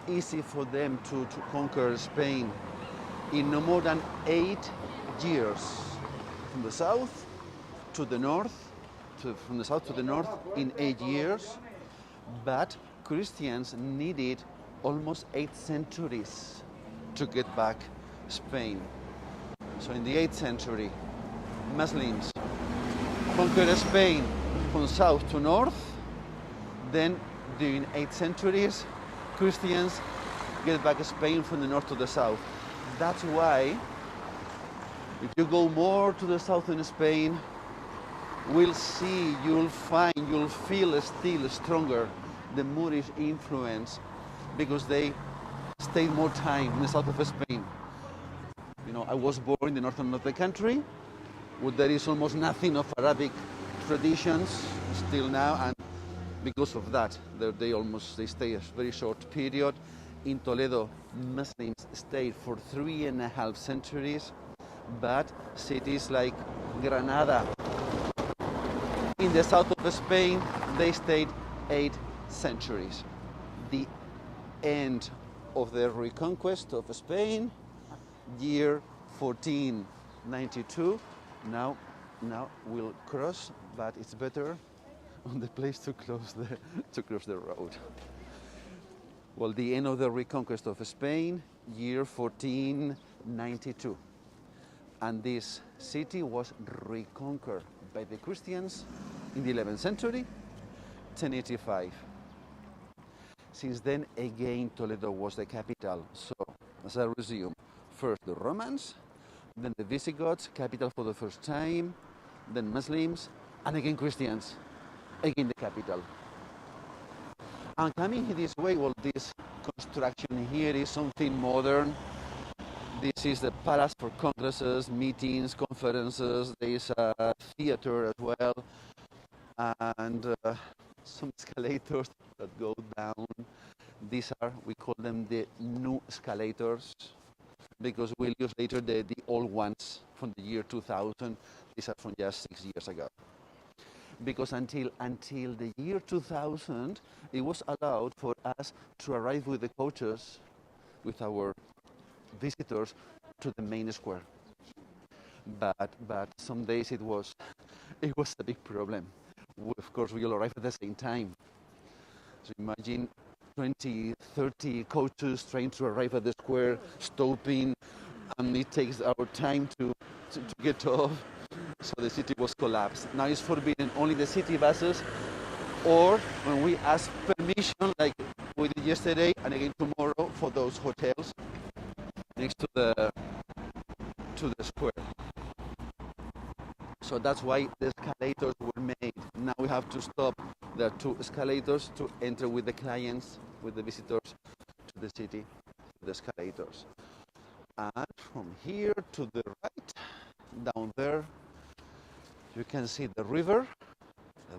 easy for them to conquer Spain in no more than 8 years, from the south to the north, from the south to the north in 8 years. But Christians needed almost 8 centuries to get back Spain. So in the 8th century, Muslims conquered Spain from south to north. Then during 8 centuries, Christians get back Spain from the north to the south. That's why if you go more to the south in Spain, you'll feel still stronger the Moorish influence, because they stayed more time in the south of Spain. You know, I was born in the northern of the country, where there is almost nothing of Arabic traditions still now, and because of that, they stay a very short period. In Toledo, Muslims stayed for 3.5 centuries, but cities like Granada in the south of Spain, they stayed 8 centuries. The end of the reconquest of Spain, year 1492. Now we'll cross, but it's better on the place to cross the road. Well, the end of the reconquest of Spain, year 1492. And this city was reconquered by the Christians in the 11th century, 1085. Since then, again, Toledo was the capital. So, as I resume, first the Romans, then the Visigoths, capital for the first time, then Muslims, and again Christians, again the capital. And coming this way, well, this construction here is something modern. This is the palace for congresses, meetings, conferences. There is a theater as well, and some escalators that go down. These are, we call them the new escalators, because we'll use later the old ones from the year 2000. These are from just 6 years ago. Because until the year 2000, it was allowed for us to arrive with the coaches, with our visitors, to the main square. But some days it was a big problem. Of course, we all arrive at the same time. So imagine 20, 30 coaches trying to arrive at the square, stopping, and it takes our time to get off. So the city was collapsed. Now it's forbidden only the city buses, or when we ask permission, like we did yesterday and again tomorrow, for those hotels next to the square. So that's why the escalators were made. Now we have to stop. There are 2 escalators to enter with the clients, with the visitors to the city, the escalators. And from here to the right, down there, you can see the river.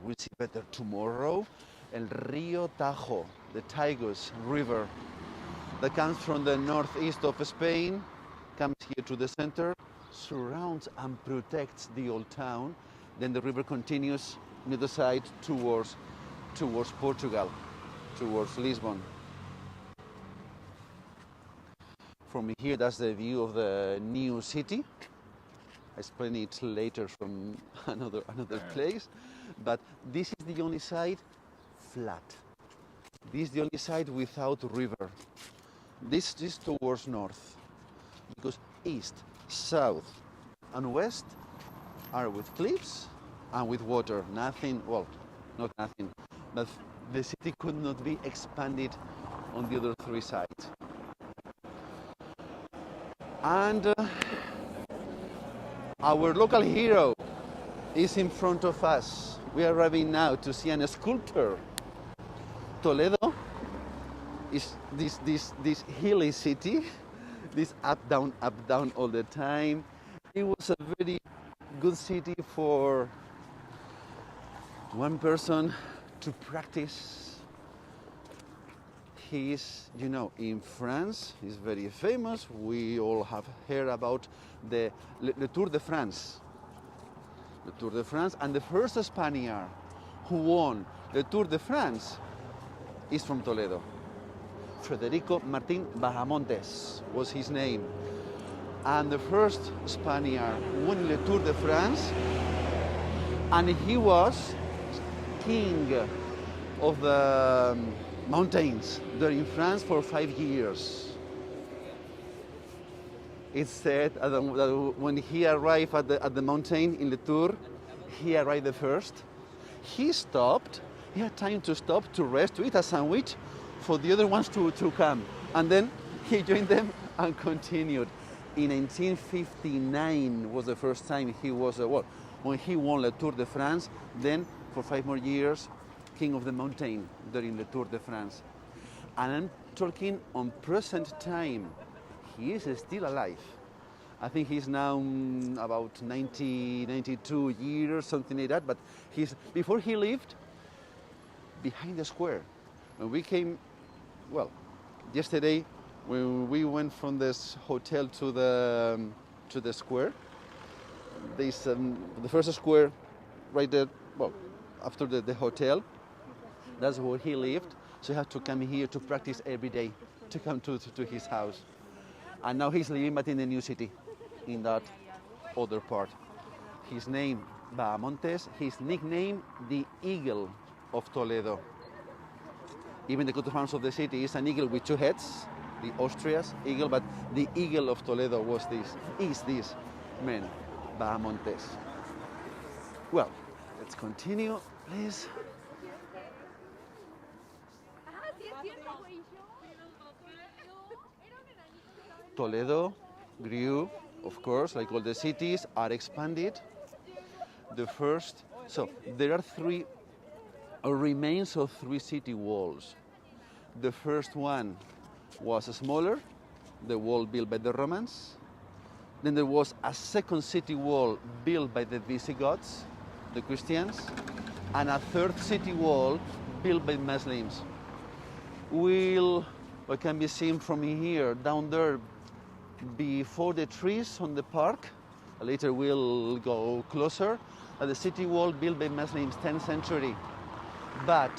We'll see better tomorrow. El Río Tajo, the Tagus River, that comes from the northeast of Spain, comes here to the center, surrounds and protects the old town. Then the river continues on the other side towards Portugal, towards Lisbon. From here, that's the view of the new city. I explain it later from another place. But this is the only side flat. This is the only side without river. This is towards north, because east, south, and west are with cliffs and with water. Nothing, well, not nothing, but the city could not be expanded on the other 3 sides. And our local hero is in front of us. We are arriving now to see a sculpture. Toledo is this hilly city, this up down all the time. It was a very good city for one person to practice. He's, in France, he's very famous. We all have heard about the Tour de France. The Tour de France, and the first Spaniard who won the Tour de France is from Toledo. Federico Martin Bahamontes was his name. And the first Spaniard won the Tour de France, and he was king of the mountains there in France for 5 years. It's said that when he arrived at the mountain in the Tour, he arrived the first. He stopped, he had time to stop, to rest, to eat a sandwich for the other ones to come. And then he joined them and continued. In 1959 was the first time he was, when he won the Tour de France, then for 5 more years, king of the mountain during the Tour de France. And I'm talking on present time. He is still alive. I think he's now about 92 years, something like that, but before he lived behind the square. When we came, yesterday, when we went from this hotel to the square, there's the first square right there, after the hotel, that's where he lived. So he had to come here to practice every day, to come to his house. And now he's living but in the new city, in that other part. His name, Bahamontes, his nickname, the Eagle of Toledo. Even the coat of arms of the city is an eagle with 2 heads, the Austria's eagle, but the Eagle of Toledo is this man, Bahamontes. Well, let's continue, please. Toledo grew, of course, like all the cities, are expanded. So there are remains of 3 city walls. The first one was smaller, the wall built by the Romans. Then there was a second city wall built by the Visigoths, the Christians, and a third city wall built by Muslims. What can be seen from here, down there, before the trees on the park. Later we'll go closer. The city wall built by Muslims, 10th century, but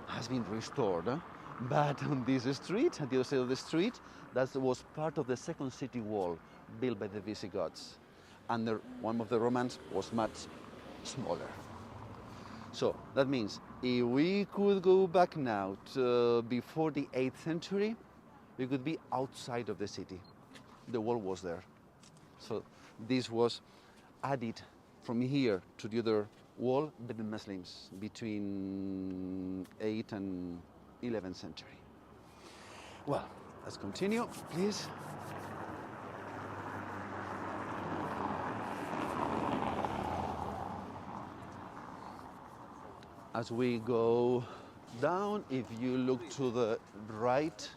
has been restored. But on this street, at the other side of the street, that was part of the second city wall built by the Visigoths. And one of the Romans was much smaller. So that means if we could go back now to before the 8th century, we could be outside of the city. The wall was there. So this was added from here to the other wall by the Muslims between 8th and 11th century. Well, let's continue, please. As we go down, if you look to the right,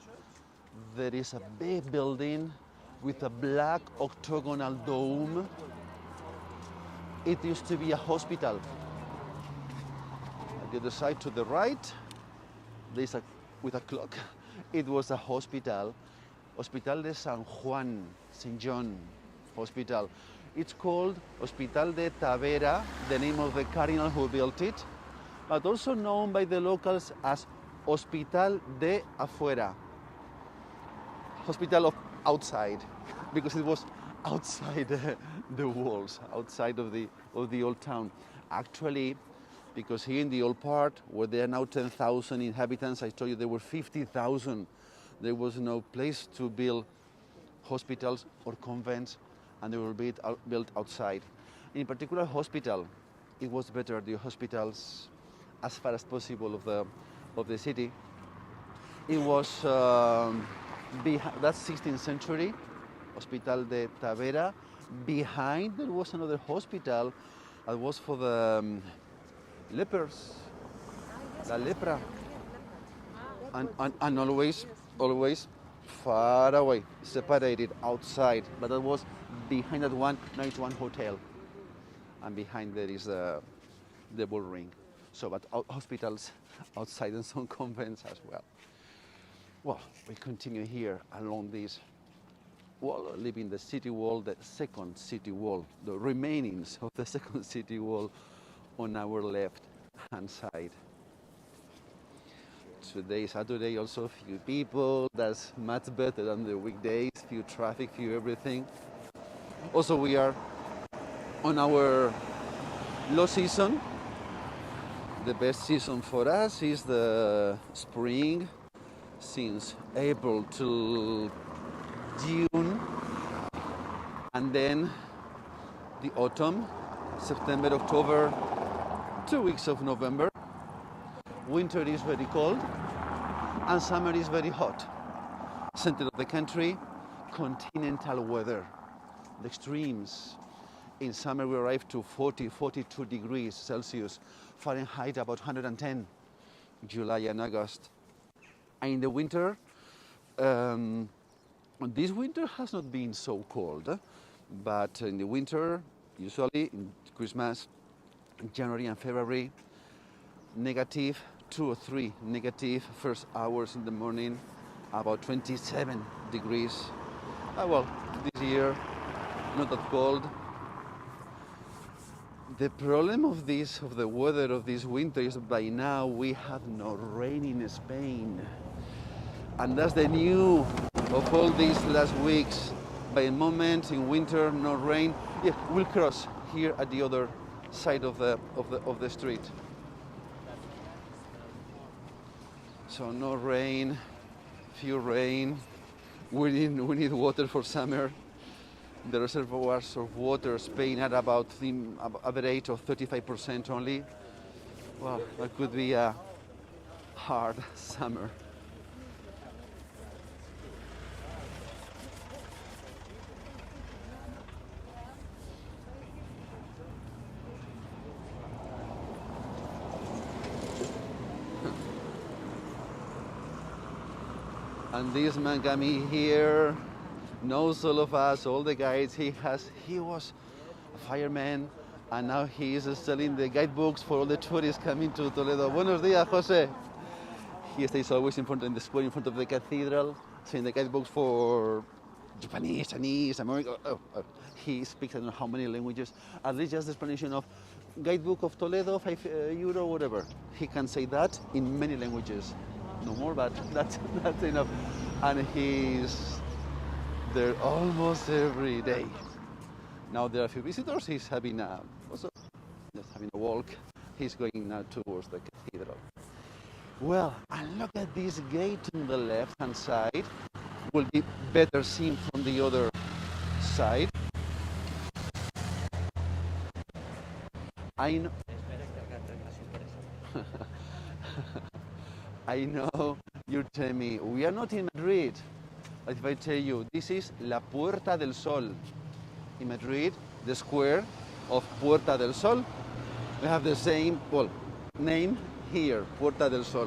there is a big building with a black octagonal dome. It used to be a hospital. At the other side to the right, there's with a clock. It was a hospital, Hospital de San Juan, St. John Hospital. It's called Hospital de Tavera, the name of the cardinal who built it, but also known by the locals as Hospital de Afuera, hospital of outside, because it was outside the walls, outside of the old town. Actually, because here in the old part, where there are now 10,000 inhabitants, I told you there were 50,000. There was no place to build hospitals or convents, and they were built outside. In particular, hospital, it was better, the hospitals, as far as possible of the city. It was, that's 16th century, Hospital de Tavera. Behind there was another hospital that was for the lepers, la lepra, and always far away, separated outside. But that was behind that one. Now it's one hotel, and behind there is the bull ring. So, but hospitals outside and some convents as well. Well, we continue here along this wall, leaving the city wall, the second city wall, the remainings of the second city wall on our left-hand side. Today, Saturday, also few people. That's much better than the weekdays. Few traffic, few everything. Also, we are on our low season. The best season for us is the spring, since April till June, and then the autumn, September, October, 2 weeks of November. Winter is very cold and summer is very hot. Center of the country, continental weather. The extremes. In summer we arrive to 40, 42 degrees Celsius, Fahrenheit about 110, July and August. And in the winter, this winter has not been so cold, but in the winter, usually in Christmas, January and February, negative 2 or 3 negative first hours in the morning, about 27 degrees. Well, this year, not that cold. The problem of the weather of this winter is by now we have no rain in Spain. And that's the new of all these last weeks. By the moment in winter, no rain. Yeah, we'll cross here at the other side of the street. So no rain, few rain. We need water for summer. The reservoirs of water Spain at about the average of 35% only. Well, that could be a hard summer. And this man coming here knows all of us, all the guides. He was a fireman, and now he is selling the guidebooks for all the tourists coming to Toledo. Buenos días, Jose. He stays always in front of the square, in front of the cathedral, selling the guidebooks for Japanese, Chinese, American. He speaks I don't know how many languages. At least just the explanation of guidebook of Toledo, €5, whatever. He can say that in many languages. No more, but that's enough. And he's there almost every day. Now there are a few visitors. He's having also just having a walk. He's going now towards the cathedral. Well, and look at this gate on the left-hand side. Will be better seen from the other side. I know. I know you tell me, we are not in Madrid. But if I tell you, this is La Puerta del Sol. In Madrid, the square of Puerta del Sol, we have the same, name here, Puerta del Sol.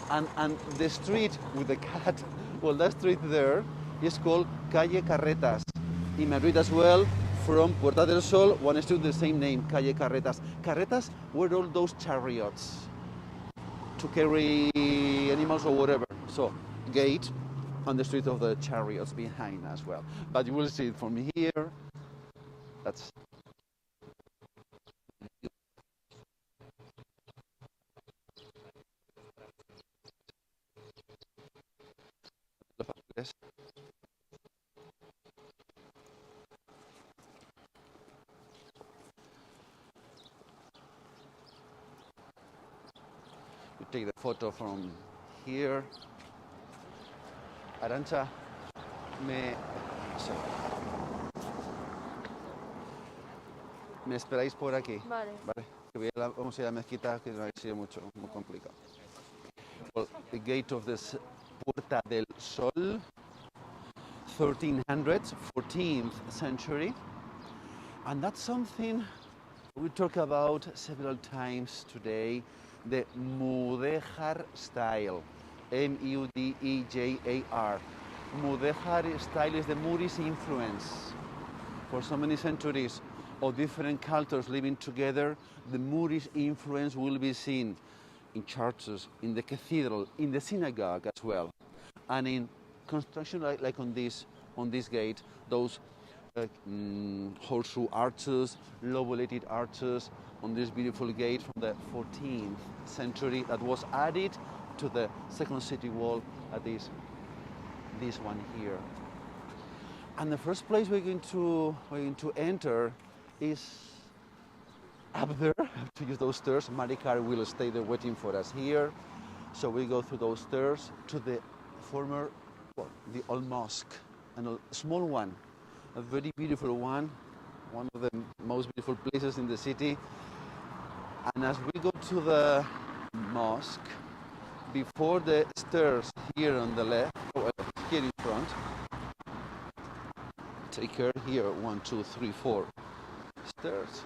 And the street with the cat, that street there is called Calle Carretas. In Madrid as well, from Puerta del Sol, one street the same name, Calle Carretas. Carretas were all those chariots to carry animals or whatever. So, gate on the street of the chariots behind as well. But you will see it from here. That's you take the photo from here. Arantxa, me esperáis por aquí. Vale. Que vamos a ir a la mezquita, que no ha sido muy complicado. Well, the gate of this Puerta del Sol, 1300s, 14th century. And that's something we talk about several times today, the Mudéjar style. Mudéjar. Mudéjar style is the Moorish influence. For so many centuries of different cultures living together, the Moorish influence will be seen in churches, in the cathedral, in the synagogue as well, and in construction like on this gate, those horseshoe arches, lobulated arches on this beautiful gate from the 14th century that was added to the second city wall at this one here. And the first place we're going to enter is up there. I have to use those stairs. Maricar will stay there waiting for us here. So we go through those stairs to the former, well, the old mosque, and a small one, a very beautiful one of the most beautiful places in the city. And as we go to the mosque, before the stairs here on the left, here in front, take care here, 1, 2, 3, 4 stairs.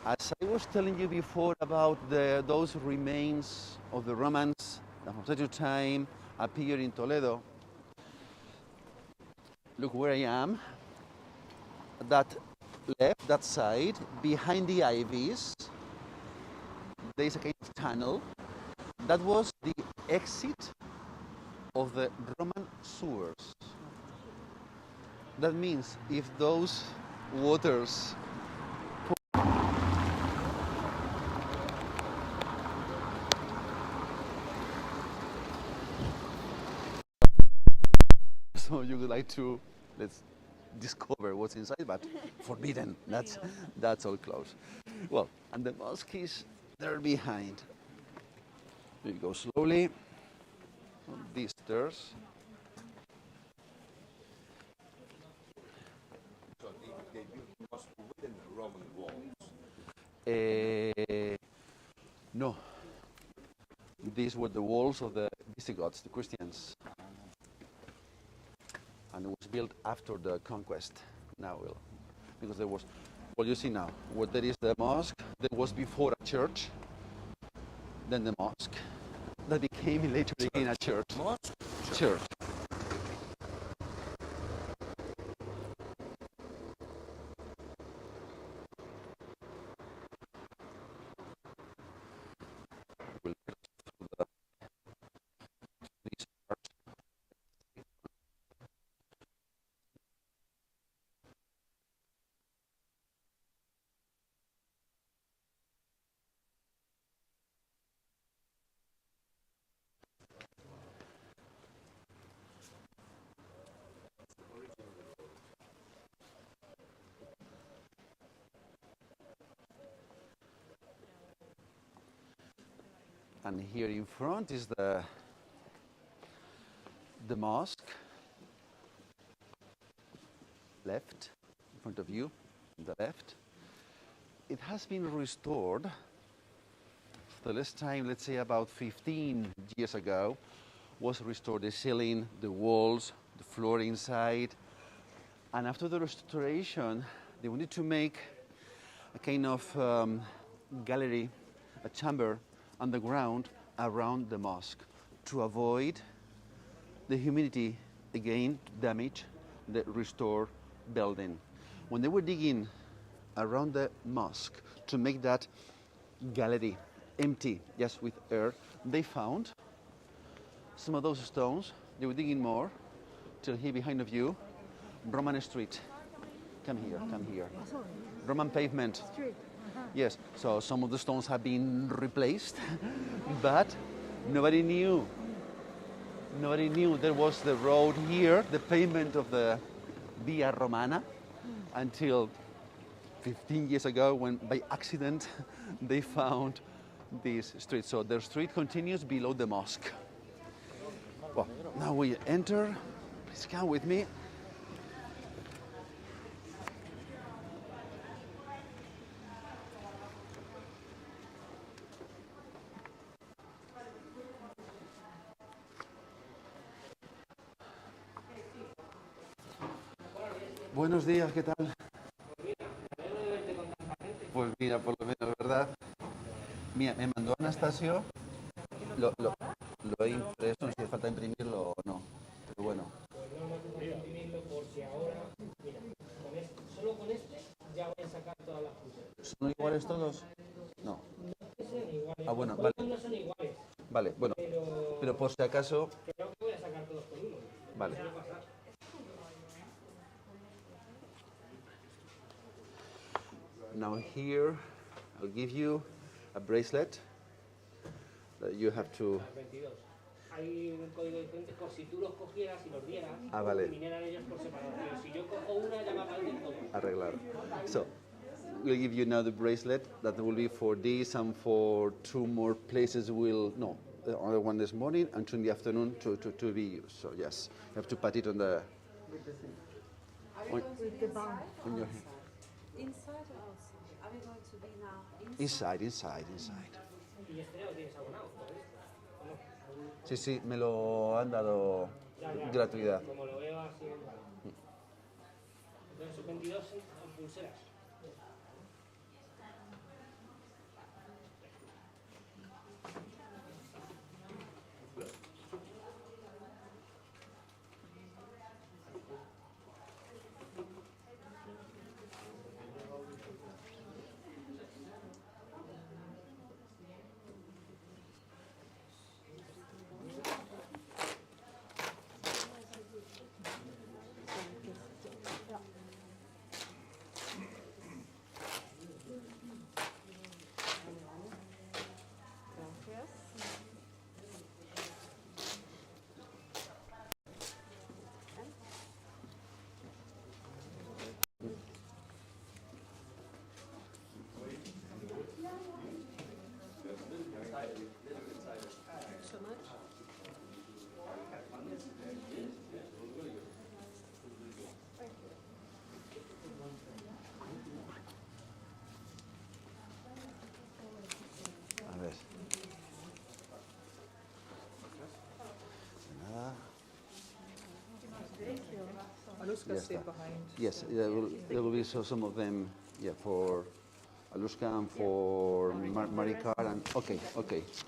As I was telling you before about those remains of the Romans that from time to time appear in Toledo, look where I am. That left, that side, behind the ivies, there is a kind of tunnel. That was the exit of the Roman sewers. That means if those waters so you would like to, let's discover what's inside, but forbidden. That's all closed. Well, and the mosque is there behind. You go slowly on these stairs. So they built the mosque within the Roman walls? No. These were the walls of the Visigoths, the Christians. And it was built after the conquest. Now, because there was, well, you see now, where there is the mosque, there was before a church, then the mosque, that became later again a church. Mosque? Church. And here in front is the mosque, left, in front of you, on the left. It has been restored the last time, let's say about 15 years ago, was restored the ceiling, the walls, the floor inside. And after the restoration, they wanted to make a kind of gallery, a chamber underground around the mosque to avoid the humidity again to damage the restored building. When they were digging around the mosque to make that gallery empty, just with air, they found some of those stones. They were digging more till here behind of you, Roman street. Come here. Roman pavement. Yes, so some of the stones have been replaced, but nobody knew. Nobody knew there was the road here, the pavement of the Via Romana, until 15 years ago when by accident they found this street. So the street continues below the mosque. Well, now we enter. Please come with me. Buenos días, ¿qué tal? Pues mira, por lo menos, ¿verdad? Mira, me mandó Anastasio, lo he impreso, no sé si hace falta imprimirlo o no, pero bueno. Imprimirlo por si ahora, mira, solo con este ya voy a sacar todas las cosas. ¿Son iguales todos? No. No que sean iguales. Ah, bueno, todos vale. no son iguales. Vale, bueno, pero por si acaso... Creo que voy a sacar todos por uno. Vale. Now here, I'll give you a bracelet that you have to. Las 22. Hay un código diferente por si tú los cogieras y los dieras, Vale. vinieran ellos por separado. Pero si yo cojo una, ya me aparecen todos. Arreglar. So, we'll give you now the bracelet that will be for this and for 2 more places. No, the other one this morning and 2 in the afternoon to be used. So yes, you have to put it on the. On your hand. Inside or outside? Are we going to be now inside? Inside. Y este ya lo tienes abonado, ¿no? Sí, sí, me lo han dado gratuidad. Como lo veo así. Entonces son 22 pulseras. So much? A ver. Nada. Aluska Ya stay está. behind. Yes, there will be some of them, yeah, for Aluska and for Maricar and okay,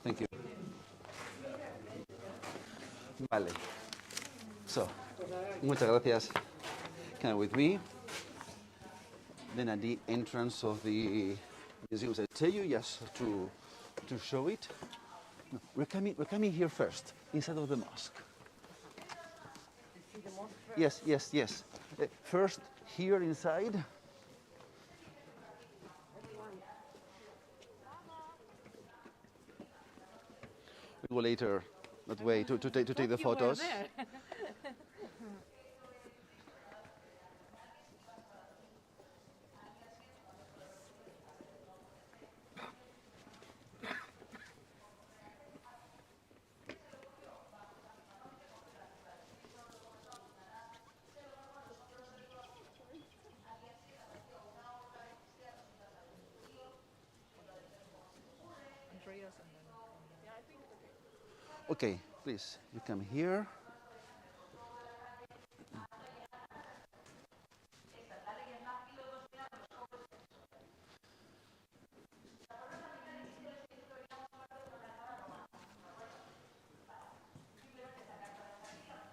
thank you. Vale. So, muchas gracias. Come with me. Then at the entrance of the museum, I tell you, yes, to show it. No, we're coming here first, inside of the mosque. Yes. First, here inside. We go later that way to take the photos. Andreas and then. Okay, please, you come here.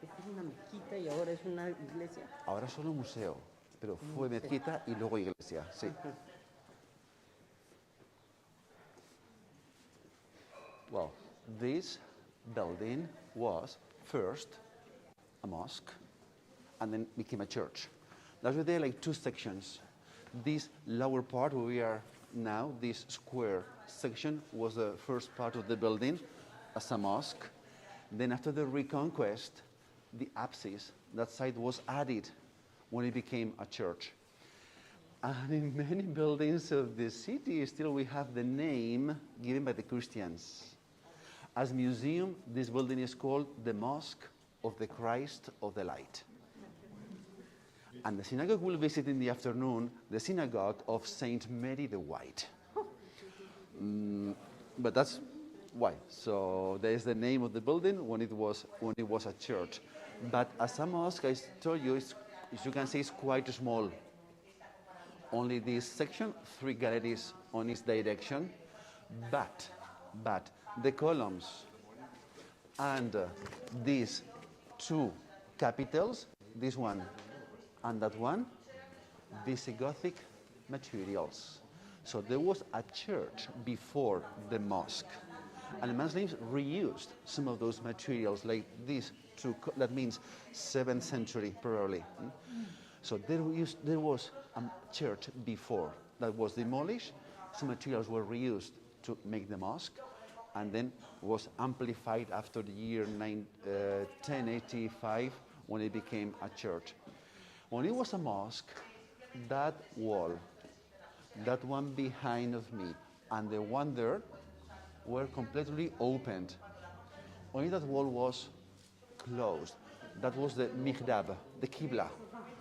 Esta es una mezquita y ahora es una iglesia. Ahora solo museo, pero fue mezquita y luego iglesia, sí. Well, this building was first a mosque and then became a church. There were there like 2 sections. This lower part where we are now, this square section, was the first part of the building as a mosque. Then after the Reconquest, the apsis, that side was added when it became a church. And in many buildings of the city, still we have the name given by the Christians. As museum, this building is called the Mosque of the Christ of the Light. And the synagogue will visit in the afternoon the synagogue of Saint Mary the White. But that's why. So there is the name of the building when it was a church. But as a mosque, I told you, as you can see, it's quite small. Only this section, 3 galleries on its direction. But the columns and these 2 capitals, this one and that one, Visigothic materials. So there was a church before the mosque. And the Muslims reused some of those materials, like these 2, that means 7th century probably. So there was a church before that was demolished. Some materials were reused to make the mosque, and then was amplified after the year 1085 when it became a church. When it was a mosque, that wall, that one behind of me, and the one there were completely opened. Only that wall was closed. That was the mihrab, the qibla.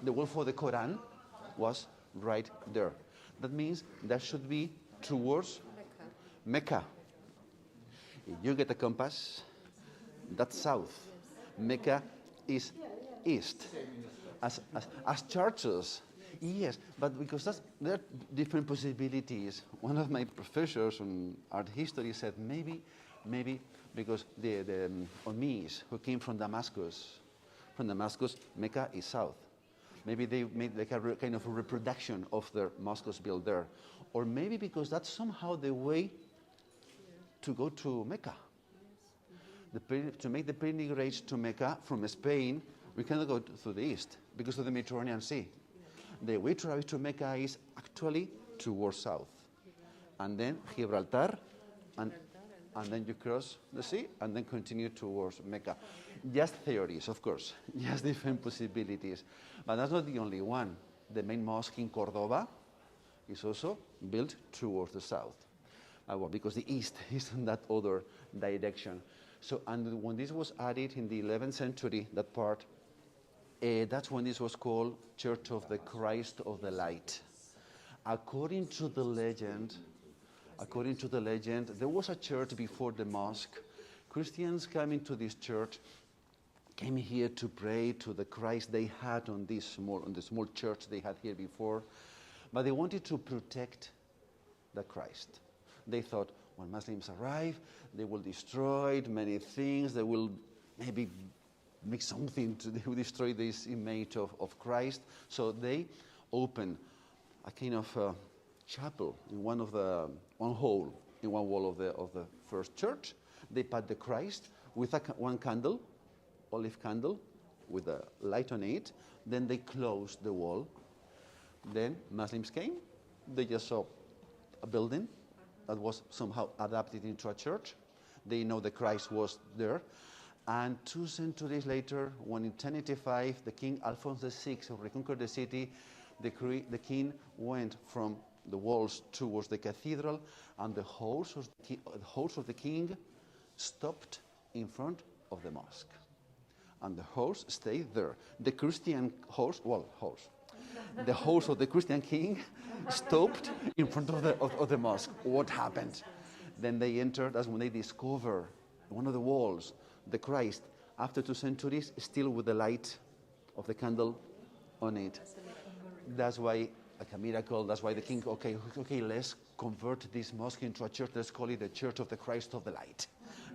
The wall for the Quran was right there. That means that should be towards Mecca. If you get a compass, that's south. Mecca is east. As churches, yes, but because there are different possibilities. One of my professors on art history said maybe because the Omis who came from Damascus, Mecca is south. Maybe they made like a kind of a reproduction of their mosques built there. Or maybe because that's somehow the way to go to Mecca. To make the pilgrimage to Mecca from Spain, we cannot go to the east because of the Mediterranean Sea. The way to travel to Mecca is actually towards south. And then Gibraltar, and then you cross the sea and then continue towards Mecca. Just theories, of course, just different possibilities. But that's not the only one. The main mosque in Cordoba is also built towards the south. Well, because the east is in that other direction. So, and when this was added in the 11th century, that part, that's when this was called Church of the Christ of the Light. According to the legend, there was a church before the mosque. Christians coming to this church came here to pray to the Christ they had on the small church they had here before, but they wanted to protect the Christ. They thought when Muslims arrive, they will destroy many things. They will maybe make something they will destroy this image of Christ. So they opened a kind of chapel in one hole in one wall of the first church. They put the Christ with one candle, olive candle, with a light on it. Then they closed the wall. Then Muslims came. They just saw a building that was somehow adapted into a church. They know the Christ was there. And 2 centuries later, when in 1085, the King Alphonse VI reconquered the city, the king went from the walls towards the cathedral, and the horse of the king stopped in front of the mosque. And the horse stayed there. The Christian horse, the horse of the Christian king stopped in front of the mosque. What happened? Then they entered. That's when they discover one of the walls, the Christ, after 2 centuries, still with the light of the candle on it. That's why, like a miracle, that's why the king, okay, let's convert this mosque into a church. Let's call it the Church of the Christ of the Light.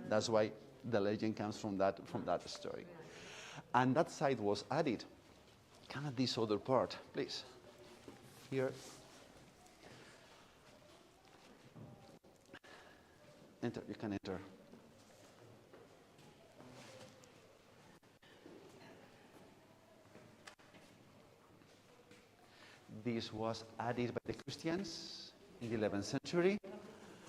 That's why the legend comes from that story. And that side was added. Come at this other part, please. Here. Enter, you can enter. This was added by the Christians in the 11th century.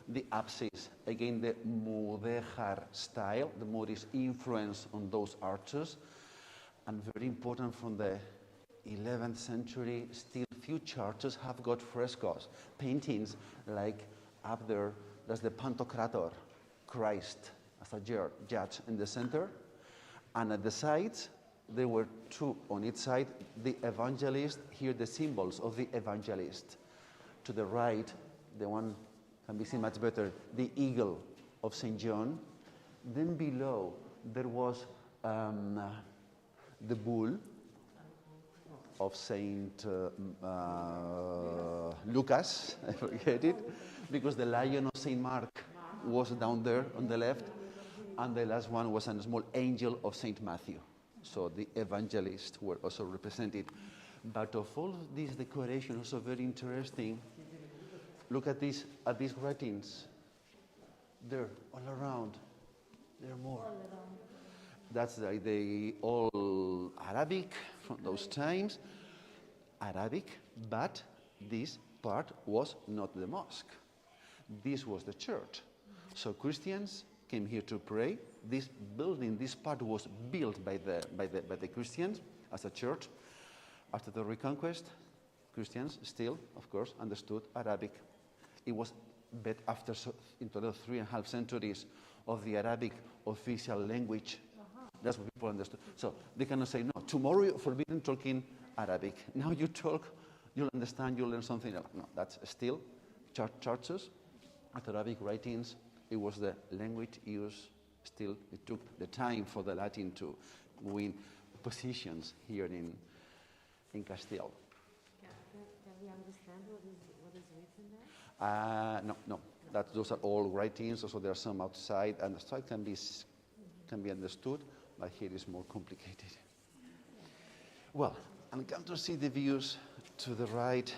The apsis, again the Mudéjar style, the Moorish influence on those arches, and very important from the 11th century, still few churches have got frescoes, paintings like up there, there's the Pantocrator, Christ as a judge in the center, and at the sides, there were two on each side, the evangelist, here the symbols of the evangelist. To the right, the one can be seen much better, the eagle of St. John. Then below, there was the bull of St. Lucas, I forget it, because the lion of St. Mark was down there on the left, and the last one was a small angel of St. Matthew. So the evangelists were also represented. But of all these decorations, also very interesting, look at these writings. There, all around. There are more. That's the all Arabic from those times. Arabic, but this part was not the mosque. this was the church. So Christians came here to pray. This building, this part was built by the Christians as a church. After the Reconquest, Christians still, of course, understood Arabic. It was but after in Toledo 3.5 centuries of the Arabic official language. That's what people understood. So they cannot say, no, tomorrow you're forbidden talking Arabic. Now you talk, you'll understand, you'll learn something else. No, that's still churches with Arabic writings. It was the language used still. It took the time for the Latin to win positions here in Castile. Can we understand what is written there? No. Those are all writings. Also, there are some outside, and the outside can be understood, but here is more complicated. Well, and come to see the views to the right,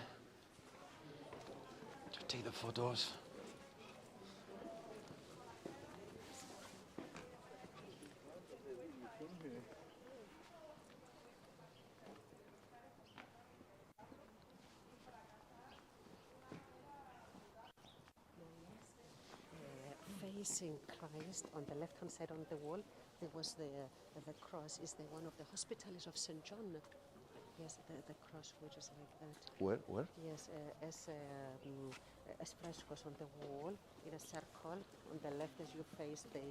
to take the photos. Facing Christ on the left-hand side on the wall, there was the cross. Is the one of the hospitals of St. John? Yes, the cross which is like that. Where? Yes, as frescoes on the wall in a circle. On the left, as you face the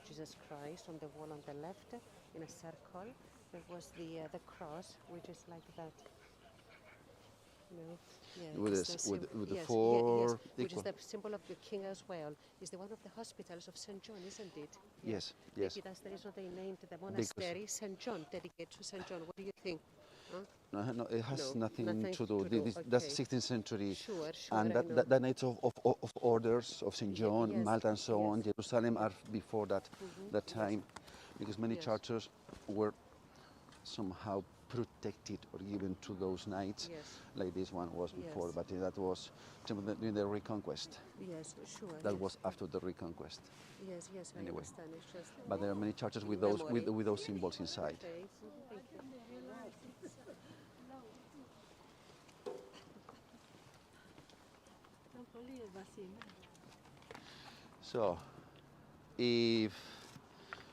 Jesus Christ on the wall on the left in a circle. There was the cross which is like that. No. Yeah, with the four which is the symbol of the king as well. Is the one of the hospitals of St. John, isn't it? Yes. Maybe that's the reason they named the monastery St. John, dedicated to St. John. What do you think? Huh? No, it has nothing to do. Okay. That's 16th century. Sure, and that nights of orders of St. John, Yes, Malta and so on, yes. Jerusalem are before that time, because many churches were somehow protected or given to those nights, like this one was before, but that was during the Reconquest. Yes, sure. That was after the Reconquest. Yes, I Anyway. understand. It's just But there are many churches with in those memory. with those symbols inside. Okay. Thank you. So, if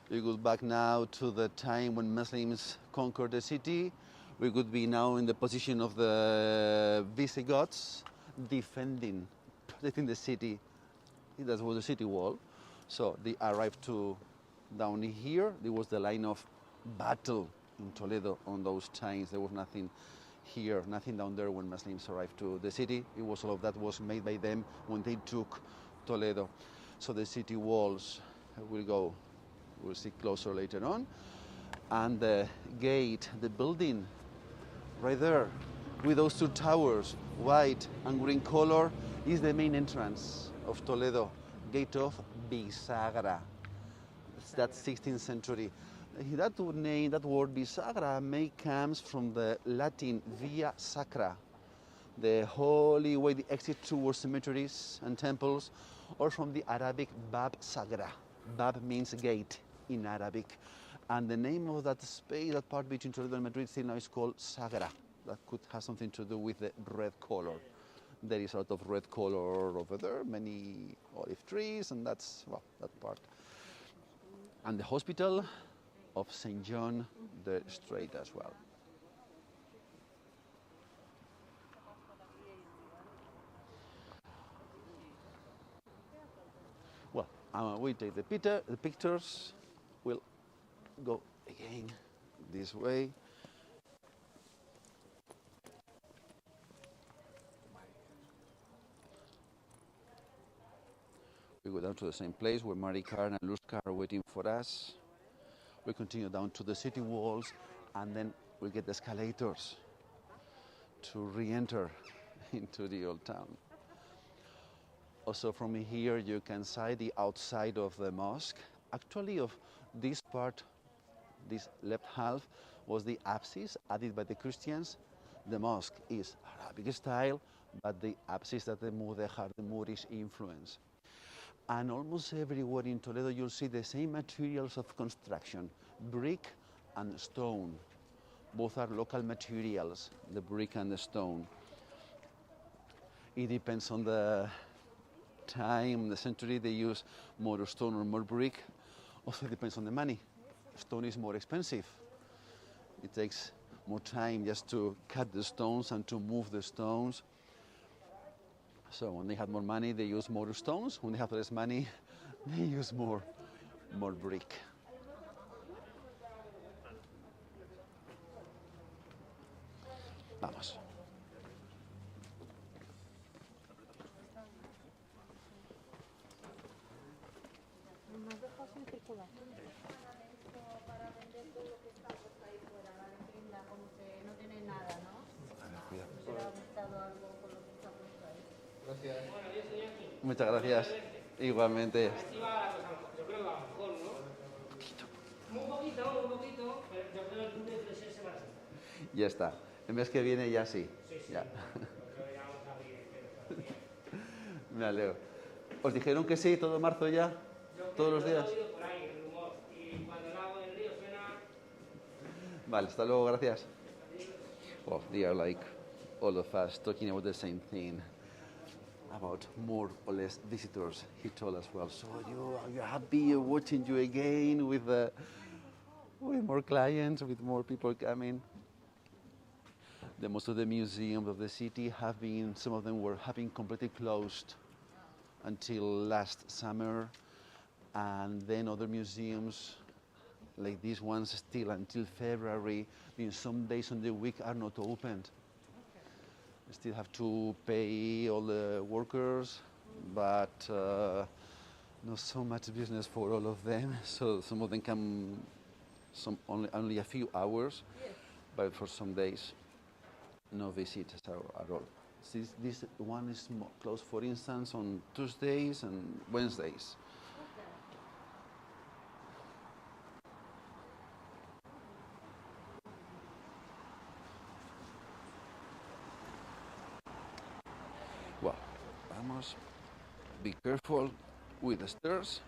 we go back now to the time when Muslims conquered the city, we could be now in the position of the Visigoths defending, protecting the city. That was the city wall. So they arrived down here. There was the line of battle in Toledo on those times. There was nothing here, nothing down there when Muslims arrived to the city. It was all of that was made by them when they took Toledo. So the city walls we'll see closer later on. And the gate, the building right there with those two towers, white and green color, is the main entrance of Toledo, Gate of Bisagra. That's 16th century. That word bisagra comes from the Latin via sacra, the holy way, the exit towards cemeteries and temples, or from the Arabic bab sagra. Bab means gate in Arabic. And the name of that space, that part between Toledo and Madrid still now is called sagra. That could have something to do with the red color. There is a lot of red color over there, many olive trees, and that's, well, that part. And the hospital of St. John the Straight as well. Well, we take the pictures. We'll go again this way. We go down to the same place where Maricar and Luzca are waiting for us. We continue down to the city walls, and then we get the escalators to re-enter into the old town. Also from here you can see the outside of the mosque. Actually of this part, this left half, was the apsis added by the Christians. The mosque is Arabic style, but the apsis that the Moorish influence. And almost everywhere in Toledo you'll see the same materials of construction, brick and stone. Both are local materials, the brick and the stone. It depends on the time, the century, they use more stone or more brick. Also depends on the money. Stone is more expensive. It takes more time just to cut the stones and to move the stones. So when they have more money, they use more stones. When they have less money, they use more brick. Vamos. Para vender todo lo que está puesto ahí fuera, la prenda, como que no tiene nada, ¿no? ¿Se le ha gustado algo con lo que está puesto ahí? Muchas gracias. Igualmente. Así va la cosa, yo creo que va mejor, ¿no? Un poquito, pero yo creo que el lunes debe ser Semana Santa. Ya está. El mes que viene ya sí. Sí, Ya. Yo ya vamos a abrir el Me alegro. ¿Os dijeron que sí todo marzo ya? ¿Todos los días? Yo he oído por ahí el rumor y cuando el agua del río suena... Vale, hasta luego, gracias. Well, they are like all of us talking about the same thing, about more or less visitors. He told us, well, so you're happy watching you again with more clients, with more people coming. The most of the museums of the city have been, some of them have been completely closed until last summer, and then other museums like these ones still until February, in some days on the week are not opened. You still have to pay all the workers, but not so much business for all of them. So some of them come only a few hours, but for some days, no visitors at all. This one is closed, for instance, on Tuesdays and Wednesdays. Well, vamos. Be careful with the stairs.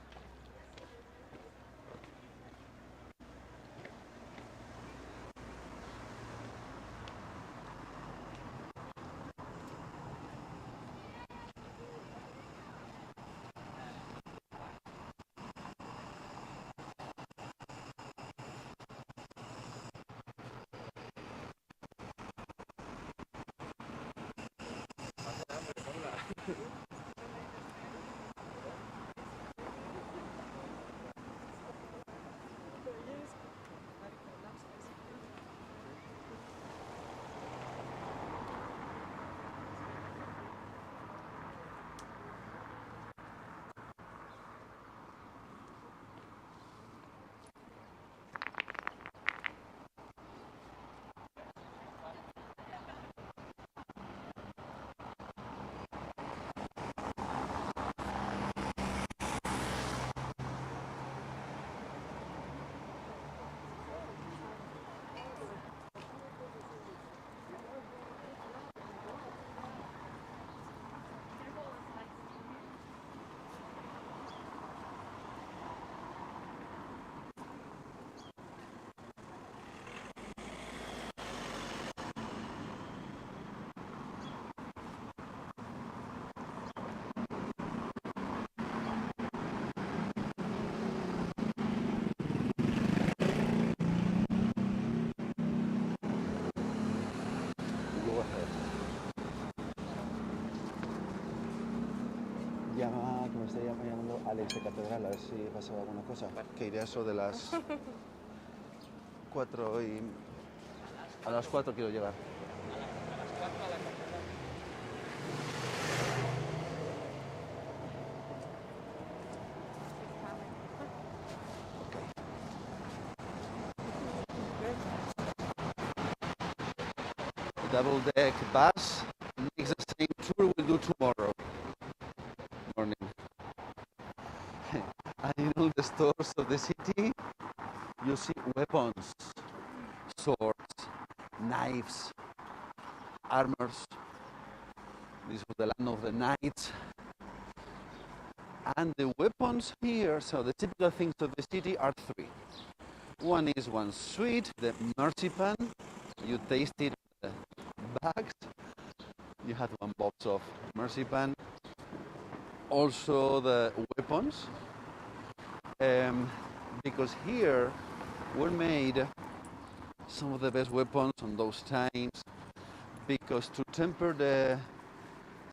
Llama, que me está llamando Alex de Catedral, a ver si pasa alguna cosa. Que iré a eso de las 4 y... A las 4 quiero llegar. Double-deck bus makes the same tour we'll do tomorrow morning. And in all the stores of the city, you see weapons, swords, knives, armors. This was the land of the knights. And the weapons here, so the typical things of the city are three. One is one sweet, the marzipan. You taste it in the bags. You had one box of marzipan. also the weapons, because here were made some of the best weapons on those times, because to temper the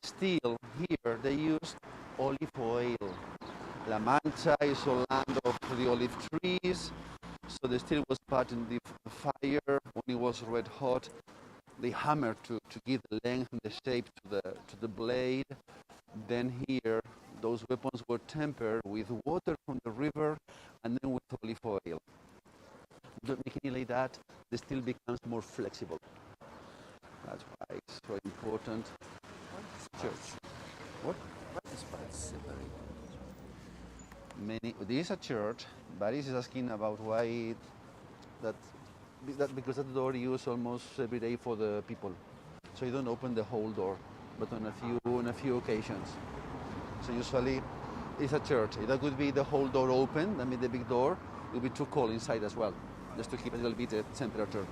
steel here they used olive oil. La Mancha is a land of the olive trees, so the steel was put in the fire when it was red hot. They hammered to give the length and the shape to the blade. Then here, those weapons were tempered with water from the river and then with olive oil. Don't make it like that, the steel becomes more flexible. That's why it's so important. Church. What? What is part separate? This is a church, but is asking about why that because that door used almost every day for the people, so you don't open the whole door, but on a few occasions. So usually, it's a church. That would be the whole door open. I mean, the big door. It would be too cold inside as well, just to keep a little bit the temperature.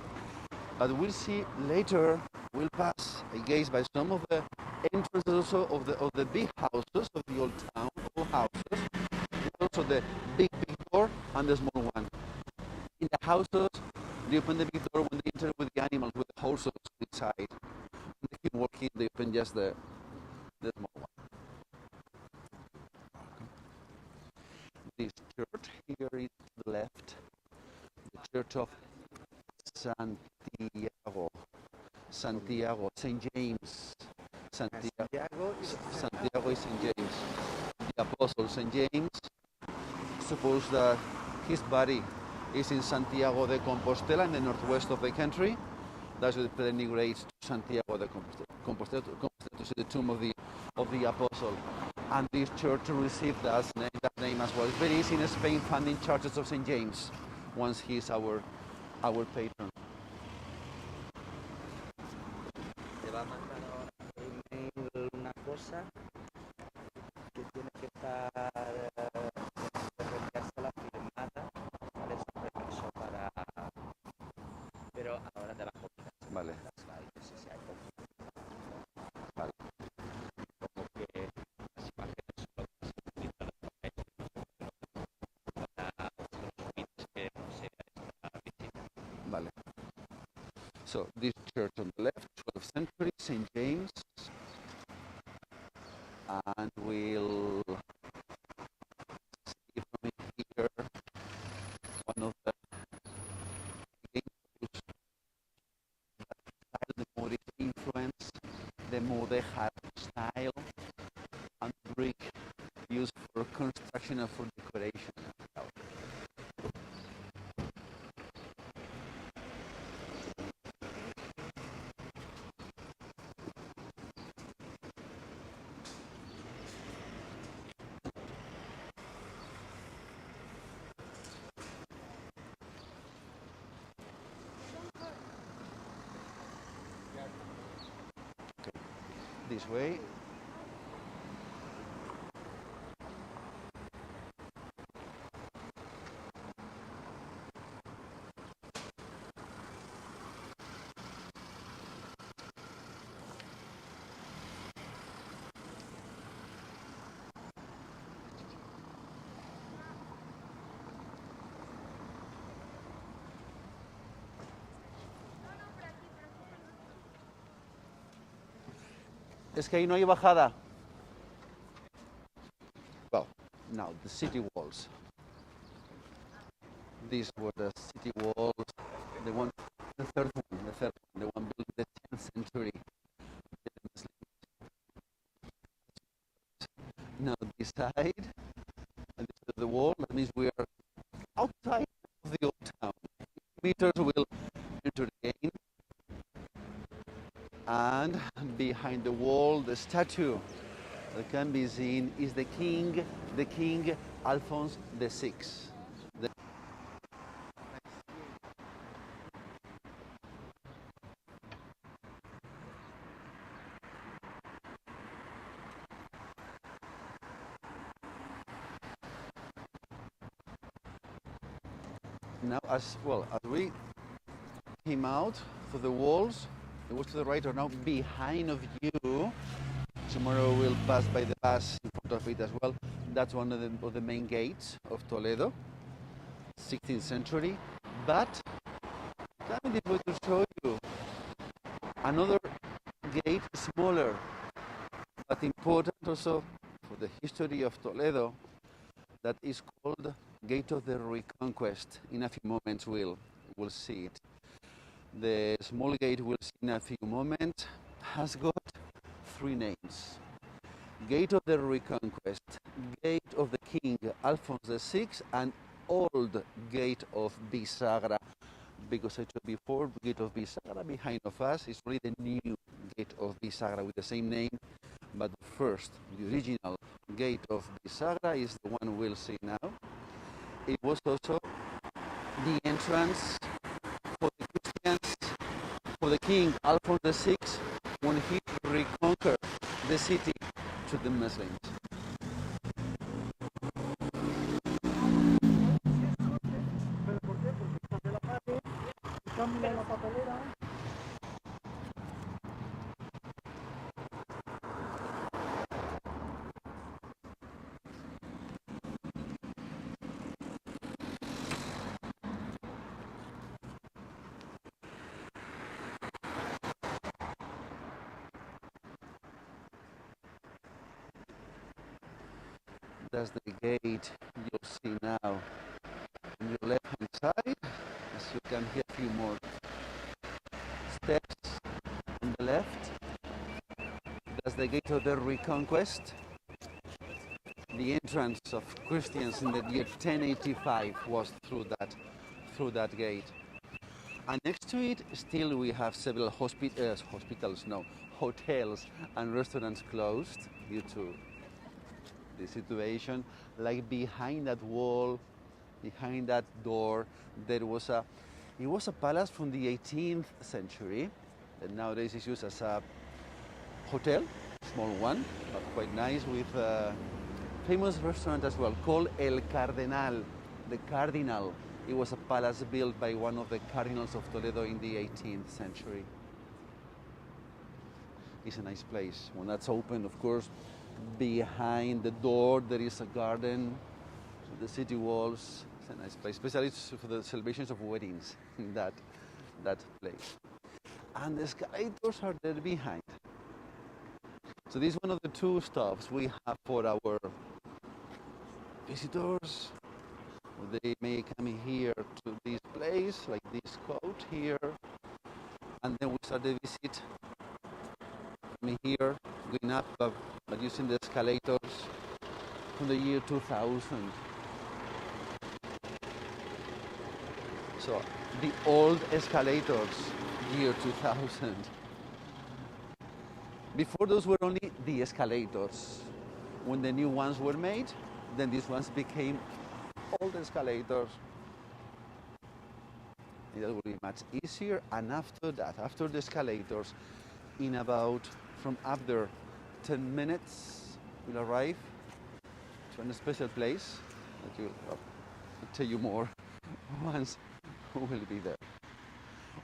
But we'll see later. We'll pass, I guess, by some of the entrances also of the big houses of the old town, old houses. Also the big door and the small one. In the houses, they open the big door when they enter with the animals, with the horses inside. When they keep walking, they open just the small one. This church here is to the left, the church of Santiago, St. James. Santiago is St. James. The Apostle St. James. Suppose that his body is in Santiago de Compostela in the northwest of the country. That's what the peregrinates to Santiago de Compostela to see the tomb of the apostle. And this church received that name as well. It's very easy in Spain finding churches of St. James once he is our patron. Te va a mandar ahora por email una cosa que tiene que estar reenviársela firmada, ¿vale? Es un permiso para... Pero ahora te la copias. Vale. Las slides, si hay conflicto. Vale. Como que las imágenes solo las utilizan para otros bits que no sea esta visita. Vale. So this church on the left, 12th century, St. James, and we'll see from here one of the Moorish influence, the mudéjar style, and brick used for construction and for decoration. This way. Es que ahí no hay bajada. Well, now the city walls. These were the city walls. The third one, the one built in the 10th century. Now this side, and this is the wall. That means we are outside of the old town. Meters will enter again. And behind the wall, the statue that can be seen is the King Alphonse VI. Now, as we came out for the walls, it was to the right or now behind of you. Tomorrow we'll pass by the pass in front of it as well. That's one of the main gates of Toledo, 16th century. But coming this way to show you another gate, smaller but important also for the history of Toledo, that is called Gate of the Reconquest. In a few moments we'll see it. The small gate we'll see in a few moments has got three names. Gate of the Reconquest, Gate of the King Alphonse VI, and Old Gate of Bisagra. Because I told before, Gate of Bisagra behind of us is really the new Gate of Bisagra with the same name, but the first, the original Gate of Bisagra is the one we'll see now. It was also the entrance for the Christians, for the King Alphonse VI, when he reconquered the city to the Muslims. That's the gate you'll see now on your left hand side. As you can hear a few more steps on the left. That's the Gate of the Reconquest. The entrance of Christians in the year 1085 was through that gate. And next to it, still we have several hotels and restaurants closed due to the situation. Like behind that wall, behind that door, it was a palace from the 18th century that nowadays is used as a hotel, small one, but quite nice, with a famous restaurant as well called El Cardenal, the Cardinal. It was a palace built by one of the cardinals of Toledo in the 18th century. It's a nice place. When that's open, of course, behind the door there is a garden, the city walls. It's a nice place, especially for the celebrations of weddings in that place. And the escalators are there behind. So this is one of the two stops we have for our visitors. They may come here to this place, like this coat here, and then we start the visit coming here, going up, but using the escalators from the year 2000. So the old escalators, year 2000. Before those were only the escalators. When the new ones were made, then these ones became old escalators. That will be much easier. And after that, after the escalators, in about, from up there, 10 minutes, we'll arrive to a special place that I'll tell you more once we'll be there.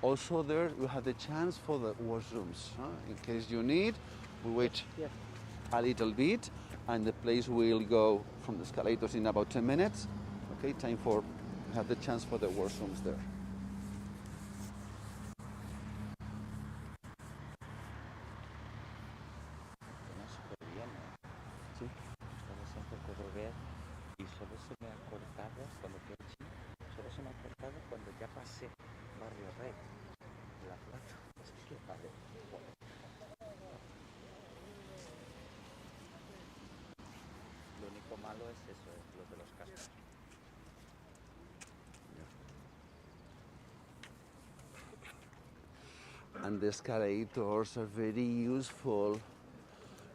Also there, you have the chance for the washrooms. In case you need, we wait a little bit, and the place will go from the escalators in about 10 minutes. Okay, time for, have the chance for the washrooms there. Cuando ya pasé Barrio Rey, la plaza, es que vale. Lo único malo es eso, lo de los cascos. And the escalators are very useful,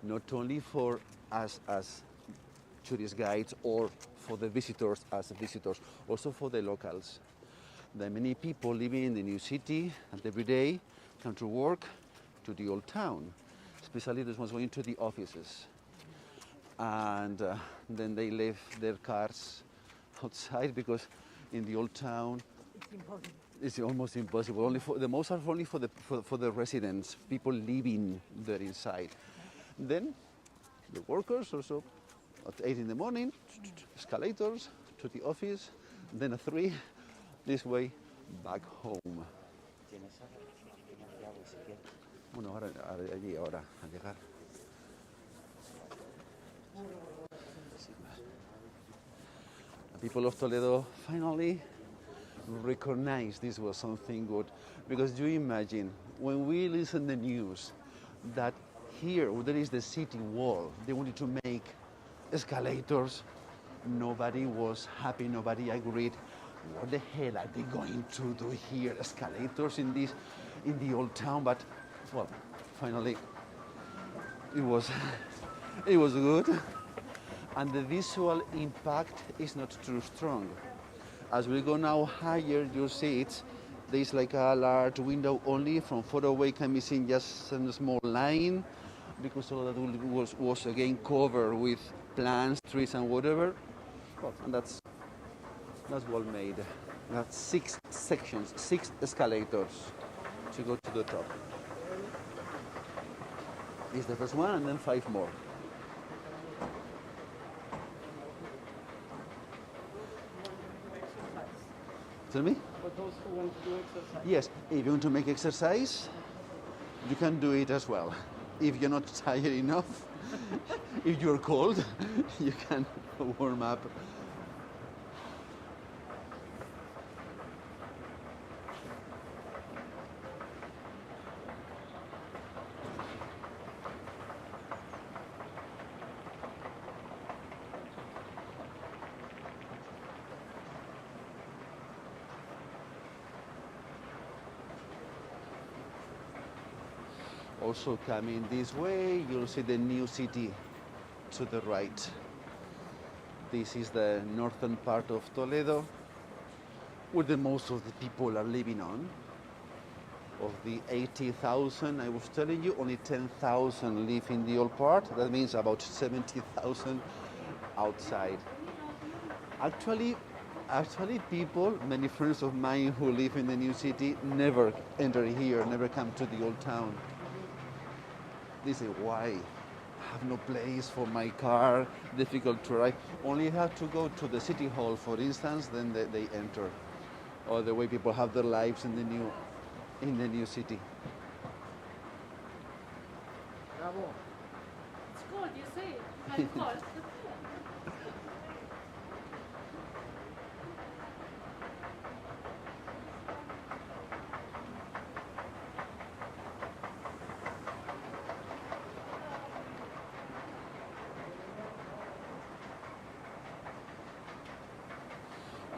not only for us as tourist guides or for the visitors as visitors, also for the locals. There are many people living in the new city and every day come to work to the old town, especially those ones going to the offices. And then they leave their cars outside because in the old town it's almost impossible. Only for the most are only for the residents, people living there inside. Then the workers also At 8 in the morning, escalators to the office, then at 3, this way, back home. Tienes una llave si quieres. Bueno, ahora allí, ahora, a llegar. The people of Toledo finally recognized this was something good. Because you imagine, when we listen the news, that here there is the city wall, they wanted to make escalators, nobody was happy, nobody agreed. What the hell are they going to do here? Escalators in the old town, but well, finally it was good. And the visual impact is not too strong. As we go now higher, you'll see it. There's like a large window only. From far away can be seen just a small line, because all that was again covered with plants, trees, and whatever. Well, and that's well made. We have 6 sections, 6 escalators to go to the top. This is the first one, and then 5 more. Tell me? For those who want to do exercise. Yes, if you want to make exercise, you can do it as well. If you're not tired enough, if you're cold, you can warm up. Also coming this way, you'll see the new city to the right. This is the northern part of Toledo, where the most of the people are living on. Of the 80,000 I was telling you, only 10,000 live in the old part. That means about 70,000 outside. Actually, people, many friends of mine who live in the new city, never enter here, never come to the old town. They say, why? I have no place for my car, difficult to ride. Only have to go to the city hall, for instance, then they enter. Or the way people have their lives in the new city. Bravo. It's cold, you say. I'm cold.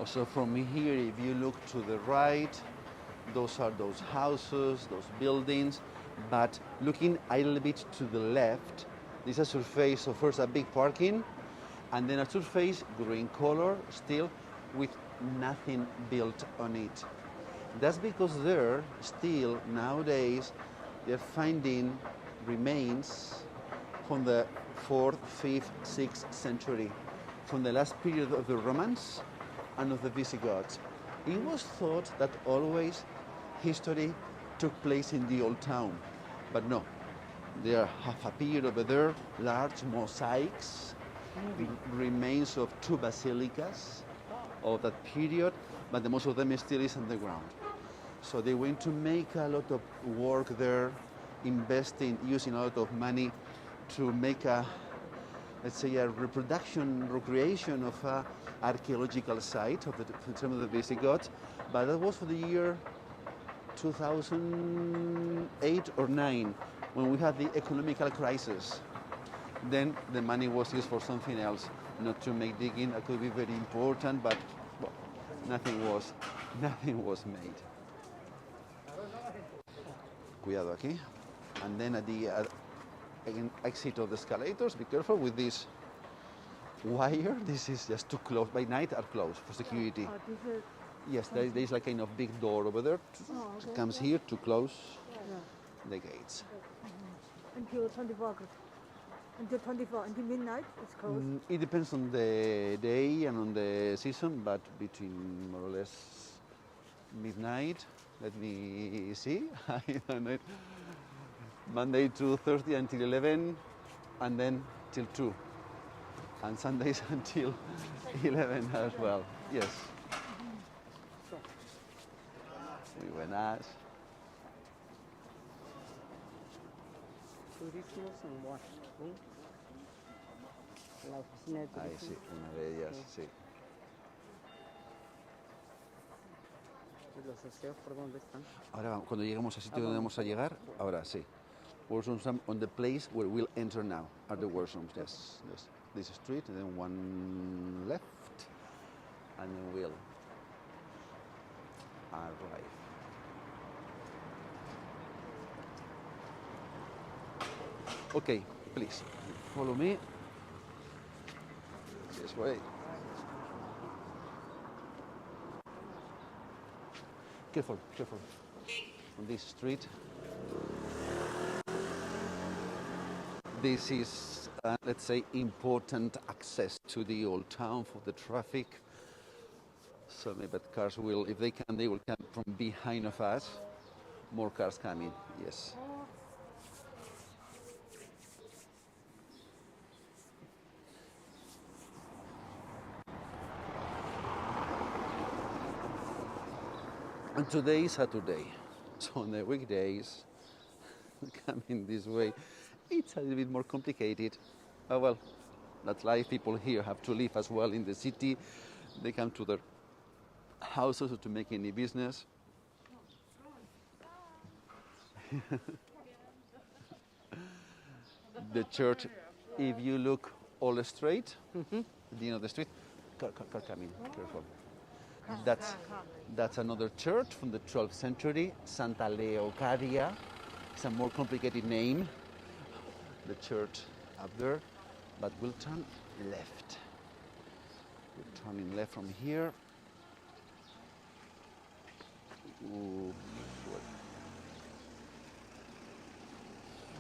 Also from here, if you look to the right, those are those houses, those buildings. But looking a little bit to the left, this is a surface, so first a big parking, and then a surface, green color, still with nothing built on it. That's because there, still, nowadays, they're finding remains from the 4th, 5th, 6th century, from the last period of the Romans and of the Visigoths. It was thought that always history took place in the old town, but no. There have appeared over there large mosaics, remains of 2 basilicas of that period, but the most of them still is underground. So they went to make a lot of work there, investing, using a lot of money to make a, let's say, a recreation of a archaeological site of the time of the Visigoths, but that was for the year 2008 or 9, when we had the economical crisis. Then the money was used for something else, not to make digging. That could be very important, but well, nothing was made. Cuidado aquí. And then at the exit of the escalators, be careful with this wire. This is just too close. By night are closed for security. Yes, there is like kind of big door over there. It comes here to close the gates. Until 24, until midnight, it's closed. It depends on the day and on the season, but between more or less midnight, let me see, I don't know, Monday to Thursday until 11, and then till 2. And Sundays until 11 as well. Yes. Muy buenas. Turismos en Washington. La oficina de Ahí turismo. sí, una de ellas, sí. ¿Y los aseos por dónde están? Ahora vamos, cuando lleguemos al sitio donde vamos a llegar, ahora sí. Washrooms on the place where we'll enter now are the washrooms. Yes, yes. This street and then one left, and then we'll arrive. Okay, please follow me. This way. Careful, careful. On this street. This is, let's say, important access to the old town for the traffic. So maybe cars will, if they can, they will come from behind of us. More cars coming, yes. And today is Saturday, so on the weekdays, coming this way, it's a little bit more complicated. Oh well, that's life. People here have to live as well in the city. They come to their houses to make any business. The church, if you look all straight, you know the street, car coming, careful. That's another church from the 12th century, Santa Leocadia. It's a more complicated name, the church up there, but we'll turn left. We're turning left from here. Ooh,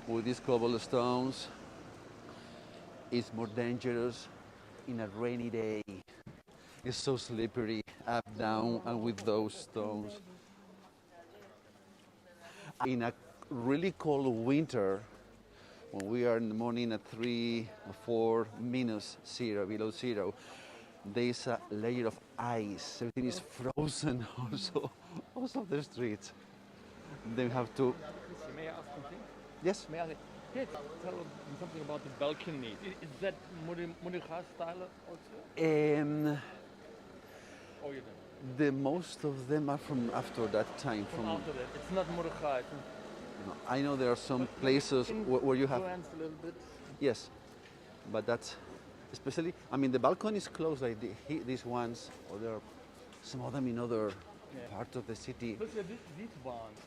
with these cobblestones, it's more dangerous in a rainy day. It's so slippery, up, down, and with those stones. In a really cold winter, when we are in the morning at 3 or 4 minus zero, below zero, there's a layer of ice. Everything is frozen also the streets. Then we have to. May I ask something? Yes? May I tell them something about the balcony? Is that Mudéjar style also? Or you don't? The most of them are from after that time. From after that. It's not Mudéjar. No, I know there are some places where you have. Influenced a little bit. Yes, but that's especially. I mean, the balcony is closed like these ones, or there are some of them in other parts of the city. Look at these ones.